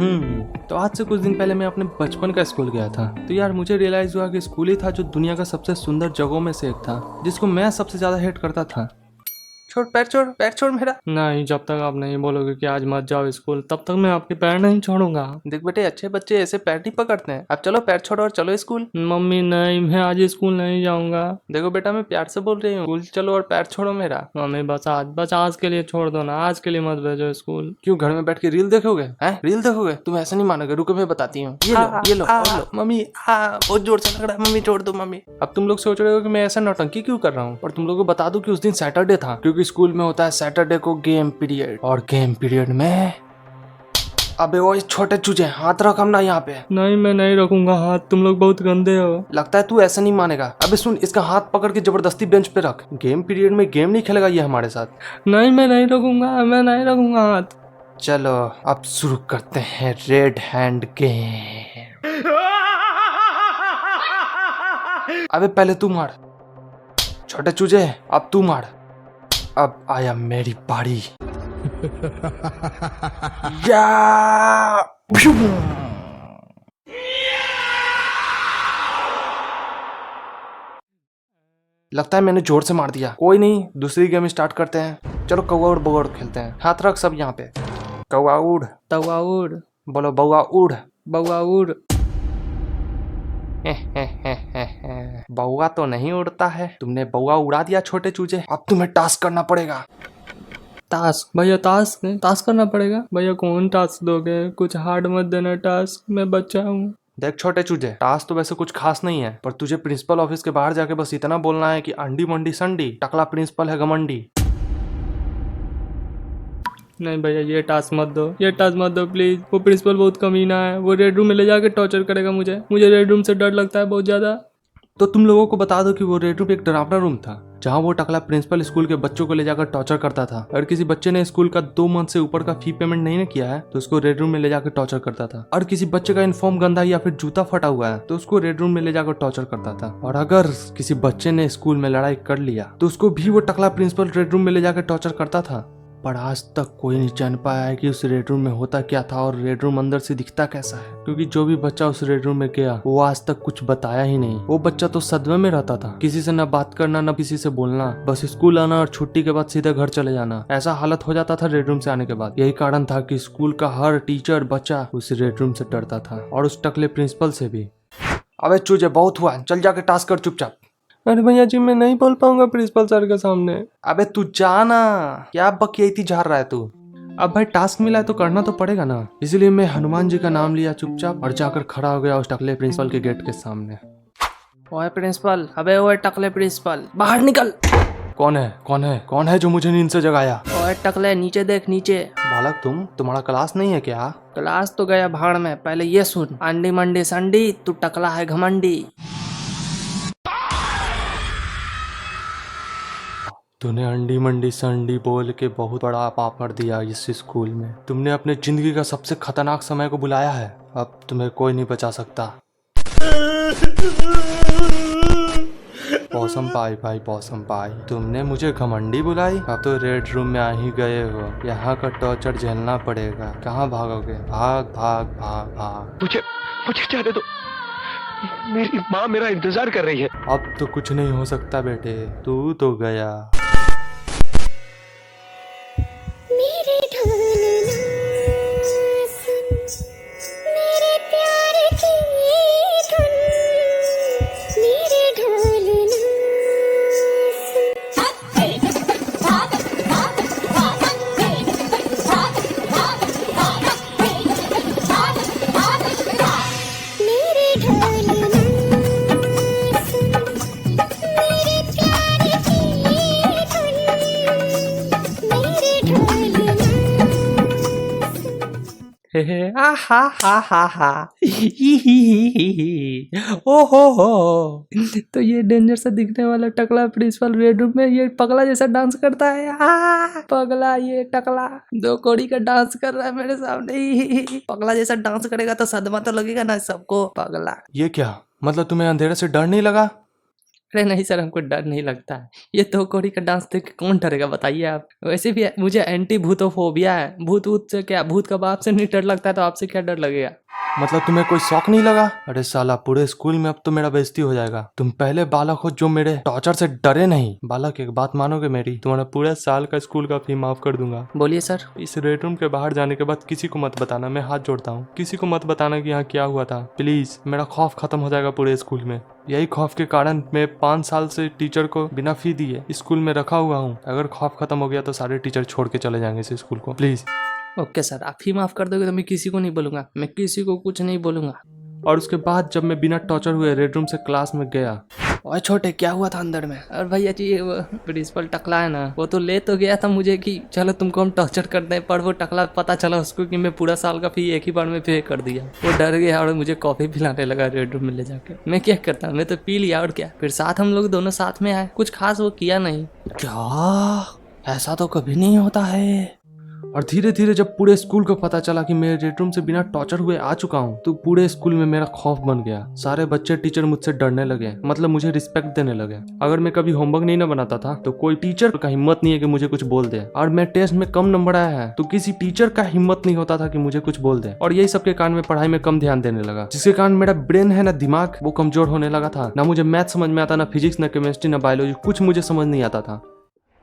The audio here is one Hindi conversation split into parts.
तो आज से कुछ दिन पहले मैं अपने बचपन का स्कूल गया था। तो यार मुझे रियलाइज हुआ कि स्कूल ही था जो दुनिया का सबसे सुंदर जगहों में से एक था, जिसको मैं सबसे ज्यादा हेट करता था। छोड़ पैर छोड़ मेरा। नहीं, जब तक आप नहीं बोलोगे कि आज मत जाओ स्कूल तब तक मैं आपके पैर नहीं छोड़ूंगा। देख बेटे, अच्छे बच्चे ऐसे पैर नहीं पकड़ते हैं। अब चलो पैर छोड़ो और चलो स्कूल। मम्मी नहीं, मैं आज स्कूल नहीं जाऊंगा। देखो बेटा, मैं प्यार से बोल रही हूँ, स्कूल चलो और पैर छोड़ो मेरा। मम्मी बस आज के लिए छोड़ दो ना, आज के लिए मत भेजो स्कूल। क्यों, घर में बैठ के रील देखोगे? हैं, रील देखोगे? तुम ऐसा नहीं मानोगे, रुको मैं बताती हूँ। ये लो और लो। मम्मी बहुत जोर से लग रहा है, मम्मी छोड़ दो मम्मी। अब तुम लोग सोच रहे हो कि मैं ऐसा नौटंकी क्यों कर रहा हूँ, और तुम लोगों को बता दूं कि उस दिन सैटरडे था, क्योंकि स्कूल में होता है सैटरडे को गेम पीरियड। और गेम पीरियड में अबे वो छोटे चूजे, हाथ रख हम ना यहाँ पे। नहीं, मैं नहीं रखूंगा हाथ, तुम लोग बहुत गंदे हो। लगता है तू ऐसा नहीं मानेगा। अबे सुन, इसका हाथ पकड़ के जबरदस्ती बेंच पे रख। गेम पीरियड में गेम नहीं खेलेगा ये हमारे साथ। नहीं, मैं नहीं रखूंगा, मैं नहीं रखूंगा हाथ। चलो अब शुरू करते हैं रेड हैंड गेम। अबे पहले तू मार। छोटे चूजे अब तू मार। अब आया मेरी बारी। या लगता है मैंने जोर से मार दिया। कोई नहीं, दूसरी गेम स्टार्ट करते हैं। चलो कौवा उड़ बौआ उड़ खेलते हैं। हाथ रख सब यहाँ पे। कौवा उड़, तौवा उड़, बोलो बौआ उड़, बौआ उड़। बौआ तो नहीं उड़ता है, तुमने बौआ उड़ा दिया छोटे चूजे। अब तुम्हें टास्क करना पड़ेगा। टास्क? भैया टास्क करना पड़ेगा। भैया कौन टास्क दोगे? कुछ हार्ड मत देना टास्क, मैं बच्चा हूँ। देख छोटे चूजे, टास्क तो वैसे कुछ खास नहीं है, पर तुझे प्रिंसिपल ऑफिस के बाहर जाके बस इतना बोलना है कि अंडी मंडी संडी, टकला प्रिंसिपल है घमंडी। नहीं भैया, ये टास्क मत दो प्लीज। वो प्रिंसिपल बहुत कमीना है, वो रेड रूम में ले जाके टॉर्चर करेगा मुझे रेड रूम से डर लगता है बहुत ज्यादा। तो तुम लोगों को बता दो कि वो रेड रूम एक डरावना रूम था, जहाँ वो टकला प्रिंसिपल स्कूल के बच्चों को ले जाकर टॉर्चर करता था। अगर किसी बच्चे ने स्कूल का 2 मंथ से ऊपर का फी पेमेंट नहीं किया है तो उसको रेड रूम में ले जाकर टॉर्चर करता था। और किसी बच्चे का यूनिफॉर्म गंदा या फिर जूता फटा हुआ है तो उसको रेड रूम में ले जाकर टॉर्चर करता था। और अगर किसी बच्चे ने स्कूल में लड़ाई कर लिया तो उसको भी वो टकला प्रिंसिपल रेड रूम में ले जाकर टॉर्चर करता था। पर आज तक कोई नहीं जान पाया है कि उस रेड रूम में होता क्या था और रेड रूम अंदर से दिखता कैसा है, क्योंकि जो भी बच्चा उस रेड रूम में गया वो आज तक कुछ बताया ही नहीं। वो बच्चा तो सदमे में रहता था, किसी से न बात करना न किसी से बोलना, बस स्कूल आना और छुट्टी के बाद सीधे घर चले जाना। ऐसा हालत हो जाता था रेड रूम से आने के बाद। यही कारण था कि स्कूल का हर टीचर बच्चा उस रेड रूम से डरता था, और उस टकले प्रिंसिपल से भी। अबे चूजे बहुत हुआ, चल जाके टास्क कर चुपचाप। अरे भैया जी, मैं नहीं बोल पाऊंगा प्रिंसिपल सर के सामने। अबे तू जाना, क्या बकियाती झाड़ रहा है तू। अब भाई टास्क मिला है तो करना तो पड़ेगा ना, इसलिए मैं हनुमान जी का नाम लिया चुपचाप और जाकर खड़ा हो गया उस टकले प्रिंसिपल के गेट के सामने। ओए प्रिंसिपल, अबे ओए टकले प्रिंसिपल, बाहर निकल। कौन है जो मुझे नींद से जगाया? ओए टकले, नीचे देख नीचे। बालक तुम्हारा क्लास नहीं है क्या? क्लास तो गया भाड़ में, पहले ये सुन। अंडी मंडी संडी, तू टकला है घमंडी। तूने अंडी मंडी संडी बोल के बहुत बड़ा पाप कर दिया इस स्कूल में। तुमने अपने जिंदगी का सबसे खतरनाक समय को बुलाया है। अब तुम्हें कोई नहीं बचा सकता। पौसम पाई भाई, पौसम पाई, तुमने मुझे घमंडी बुलाई? अब तो रेड रूम में आ ही गए हो, यहाँ का टॉर्चर झेलना पड़ेगा। कहाँ भागोगे? भाग भाग भाग भाग। मुझे जाने दो, मेरी माँ मेरा इंतजार कर रही है। अब तो कुछ नहीं हो सकता बेटे, तू तो गया। मेरे ढोलना सुन, मेरे प्यार की धुन, मेरे ढोलना ओहो, तो ये डेंजर से दिखने वाला टकला प्रिंसिपल रेड रूम में ये पगला जैसा डांस करता है। पगला, ये टकला 2 कौड़ी का डांस कर रहा है मेरे सामने। पगला जैसा डांस करेगा तो सदमा तो लगेगा ना सबको। पगला, ये क्या मतलब, तुम्हें अंधेरे से डर नहीं लगा? अरे नहीं सर, हमको डर नहीं लगता है। ये तो कौड़ी का डांस देख के कौन डरेगा बताइए आप। वैसे भी मुझे एंटी भूतोफोबिया है। भूत वूत से क्या, भूत का बाप से नहीं डर लगता है तो आपसे क्या डर लगेगा। मतलब तुम्हें कोई शौक नहीं लगा? अरे साला, पूरे स्कूल में अब तो मेरा बेइज्जती हो जाएगा। तुम पहले बालक हो जो मेरे टॉर्चर से डरे नहीं। बालक, एक बात मानोगे मेरी? तुम्हारा पूरे साल का स्कूल का फी माफ कर दूंगा। बोलिए सर। इस रेड रूम के बाहर जाने के बाद किसी को मत बताना, मैं हाथ जोड़ता हूँ। किसी को मत बताना कि यहाँ क्या हुआ था, प्लीज। मेरा खौफ खत्म हो जाएगा पूरे स्कूल में। यही खौफ के कारण मैं 5 साल से टीचर को बिना फी दिए स्कूल में रखा हुआ हूँ। अगर खौफ खत्म हो गया तो सारे टीचर छोड़ के चले जाएंगे इस स्कूल को, प्लीज। ओके सर, आप ही माफ कर दोगे तो मैं किसी को नहीं बोलूंगा, मैं किसी को कुछ नहीं बोलूंगा। और उसके बाद जब मैं बिना टॉर्चर हुए रेड रूम से क्लास में गया। और छोटे, क्या हुआ था अंदर में? और भैया जी, वो प्रिंसिपल टकला है ना, वो तो ले तो गया था मुझे कि चलो तुमको हम टॉर्चर करते हैं, पर वो टकला पता चला उसको कि मैं पूरा साल का फी एक ही बार में पे कर दिया। वो डर गया और मुझे कॉफी पिलाने लगा रेड रूम में ले जाके। मैं क्या करता, मैं तो पी लिया और क्या। फिर साथ हम लोग दोनों साथ में आए, कुछ खास वो किया नहीं। क्या, ऐसा तो कभी नहीं होता है। और धीरे धीरे जब पूरे स्कूल को पता चला कि मैं रेड रूम से बिना टॉर्चर हुए आ चुका हूँ, तो पूरे स्कूल में मेरा खौफ बन गया। सारे बच्चे टीचर मुझसे डरने लगे, मतलब मुझे रिस्पेक्ट देने लगे। अगर मैं कभी होमवर्क नहीं ना बनाता था तो कोई टीचर का हिम्मत नहीं है कि मुझे कुछ बोल दे। और मैं टेस्ट में कम नंबर आया है तो किसी टीचर का हिम्मत नहीं होता था कि मुझे कुछ बोल दे। और यही सबके कारण मैं पढ़ाई में कम ध्यान देने लगा, जिसके कारण मेरा ब्रेन है ना, दिमाग, वो कमजोर होने लगा था। ना मुझे मैथ समझ में आता, ना फिजिक्स, ना केमिस्ट्री, ना बायोलॉजी, कुछ मुझे समझ नहीं आता था।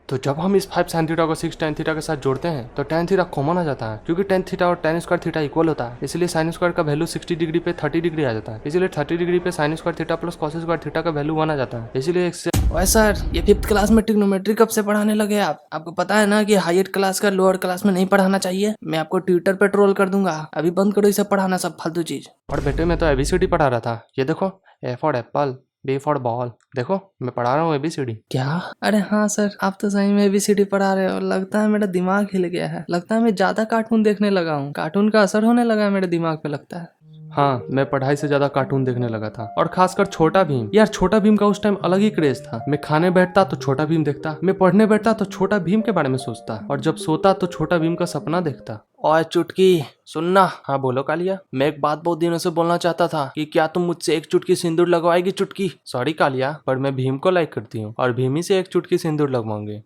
तो जब हम इस 5 sin थीटा को 6 tan थीटा के साथ जोड़ते हैं तो tan थीटा कॉमन आ जाता है, क्योंकि tan थीटा और tan स्क्वायर थीटा इक्वल होता है। इसलिए sin स्क्वायर का वैल्यू 60 डिग्री पे 30 डिग्री आ जाता है। इसलिए 30 डिग्री पे sin square theta plus cos square theta का वैल्यू 1 आ जाता है। इसलिए ओए सर, ये 5th क्लास में ट्रिग्नोमेट्री कब से पढ़ाने लगे आप? आपको पता है ना कि हायर क्लास का लोअर क्लास में नहीं पढ़ाना चाहिए। मैं आपको ट्विटर पे ट्रोल कर दूंगा। अभी बंद करो इसे पढ़ाना, सब फालतू चीज। और बेटे, मैं तो ABCD पढ़ा रहा था। ये देखो, A for Apple, B for ball. देखो, मैं पढ़ा रहा हूँ ABCD। क्या? अरे हाँ सर, आप तो सही में ABCD पढ़ा रहे हो। लगता है मेरा दिमाग हिल गया है। लगता है मैं ज्यादा कार्टून देखने लगा हूँ। कार्टून का असर होने लगा है मेरे दिमाग पे, लगता है। हाँ, मैं पढ़ाई से ज्यादा कार्टून देखने लगा था, और खासकर छोटा भीम। यार, छोटा भीम का उस टाइम अलग ही क्रेज था। मैं खाने बैठता तो छोटा भीम देखता, मैं पढ़ने बैठता तो छोटा भीम के बारे में सोचता, और जब सोता तो छोटा भीम का सपना देखता। ओए चुटकी, सुनना। हाँ बोलो कालिया। मैं एक बात बहुत दिनों से बोलना चाहता था कि क्या तुम मुझसे एक चुटकी सिंदूर लगवाएगी चुटकी? सॉरी कालिया, पर मैं भीम को लाइक करती हूँ और भीम ही से एक चुटकी सिंदूर लगवाऊंगी।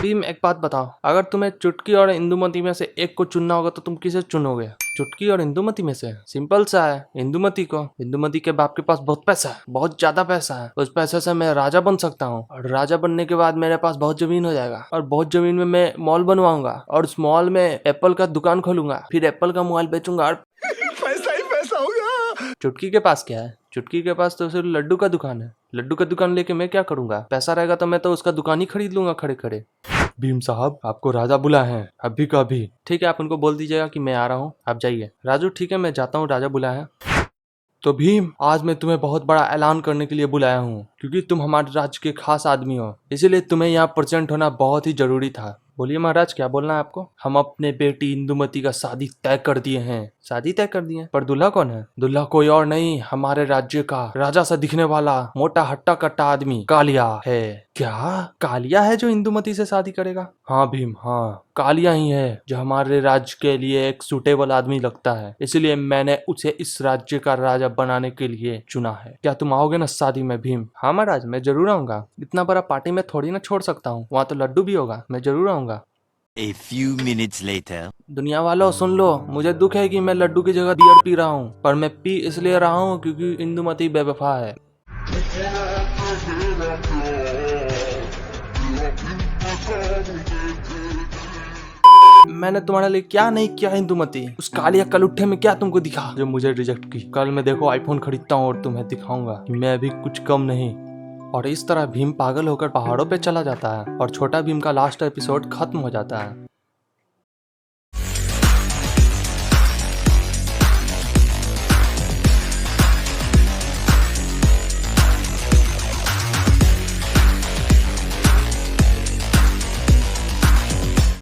भीम, एक बात बताओ, अगर तुम्हें चुटकी और इंदुमती में से एक को चुनना होगा तो तुम किसे चुनोगे? चुटकी और इंदुमती में से? सिंपल सा है, इंदुमती को। इंदुमती के बाप के पास बहुत पैसा है, बहुत ज्यादा पैसा है। उस पैसे से मैं राजा बन सकता हूँ, और राजा बनने के बाद मेरे पास बहुत जमीन हो जाएगा, और बहुत जमीन में मैं मॉल बनवाऊंगा, और उस मॉल में एप्पल का दुकान खोलूंगा, फिर एप्पल का मोबाइल बेचूंगा, और पैसा ही पैसा होगा। चुटकी के पास क्या है? चुटकी के पास तो सिर्फ लड्डू का दुकान है। लड्डू का दुकान लेके मैं क्या करूंगा? पैसा रहेगा तो मैं तो उसका दुकान ही खरीद लूंगा खड़े खड़े। भीम साहब, आपको राजा बुलाए हैं अभी का अभी। ठीक है, आप उनको बोल दीजिएगा कि मैं आ रहा हूँ, आप जाइए। राजू, ठीक है, मैं जाता हूँ, राजा बुलाए हैं। तो भीम, आज मैं तुम्हें बहुत बड़ा ऐलान करने के लिए बुलाया हूँ, क्योंकि तुम हमारे राज्य के खास आदमी हो, इसीलिए तुम्हें यहाँ प्रेजेंट होना बहुत ही जरूरी था। बोलिए महाराज, क्या बोलना है आपको? हम अपने बेटी इंदुमती का शादी तय कर दिए हैं। शादी तय कर दिए? पर दूल्हा कौन है? दूल्हा कोई और नहीं, हमारे राज्य का राजा सा दिखने वाला मोटा हट्टा कट्टा आदमी कालिया है। क्या कालिया है जो इंदुमती से शादी करेगा? हाँ भीम, हाँ, कालिया ही है जो हमारे राज्य के लिए एक सूटेबल आदमी लगता है, इसलिए मैंने उसे इस राज्य का राजा बनाने के लिए चुना है। क्या तुम आओगे ना शादी में भीम? हाँ महाराज, मैं जरूर आऊंगा। इतना बड़ा पार्टी में थोड़ी ना छोड़ सकता हूँ, वहाँ तो लड्डू भी होगा, मैं जरूर आऊंगा। A few minutes later. दुनिया वालों सुन लो, मुझे दुख है कि मैं लड्डू की जगह बियर पी रहा हूँ, पर मैं पी इसलिए रहा हूँ क्योंकि इंदुमती बेवफा है। मैंने तुम्हारे लिए क्या नहीं किया इंदुमती? उस कालिया कलुट्ठे में क्या तुमको दिखा जो मुझे रिजेक्ट की? कल मैं देखो आईफोन खरीदता हूँ और तुम्हें दिखाऊंगा कि मैं अभी कुछ कम नहीं। और इस तरह भीम पागल होकर पहाड़ों पे चला जाता है और छोटा भीम का लास्ट एपिसोड खत्म हो जाता है।